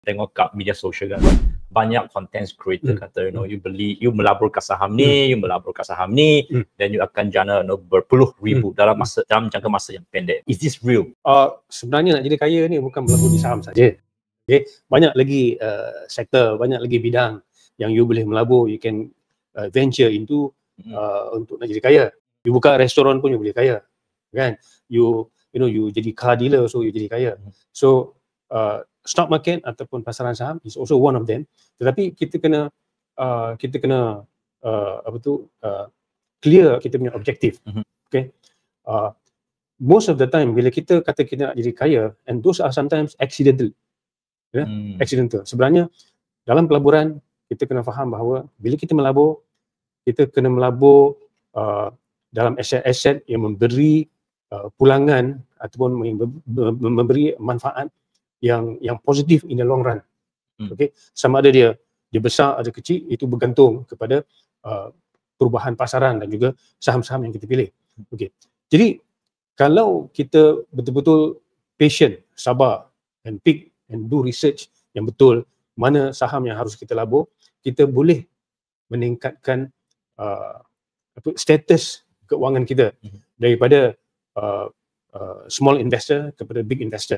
tengok kat media sosial kan, banyak content creator kata, you melaburkan saham ni, you melaburkan saham ni, then you akan jana berpuluh ribu dalam jangka masa yang pendek. Is this real? Sebenarnya nak jadi kaya ni bukan melabur di saham saja. Okay? Banyak lagi sektor, banyak lagi bidang yang you boleh melabur. You can venture into untuk nak jadi kaya. You buka restoran pun you boleh kaya, kan? You jadi car dealer, so you jadi kaya. So stock market ataupun pasaran saham is also one of them. Tetapi kita kena clear kita punya objektif. Okay. Most of the time bila kita kata kita nak jadi kaya, and those are sometimes accidental. Accidental. Sebenarnya dalam pelaburan kita kena faham bahawa bila kita melabur, kita kena melabur dalam aset-aset yang memberi pulangan ataupun memberi manfaat yang positif in the long run. Okay, sama ada dia besar atau kecil, itu bergantung kepada perubahan pasaran dan juga saham-saham yang kita pilih. Okay, jadi kalau kita betul-betul patient, sabar, and pick and do research yang betul mana saham yang harus kita labur, kita boleh meningkatkan status keuangan kita daripada small investor kepada big investor.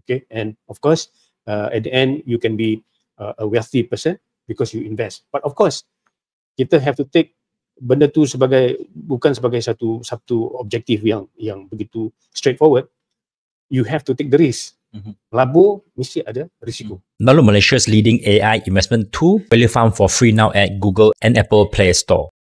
Okay, and of course at the end you can be a wealthy person because you invest. But of course kita have to take benda tu bukan sebagai satu objektif yang begitu straightforward. You have to take the risk. Labur mesti ada risiko. Lalu Malaysia's leading AI investment tool will be found for free now at Google and Apple Play Store.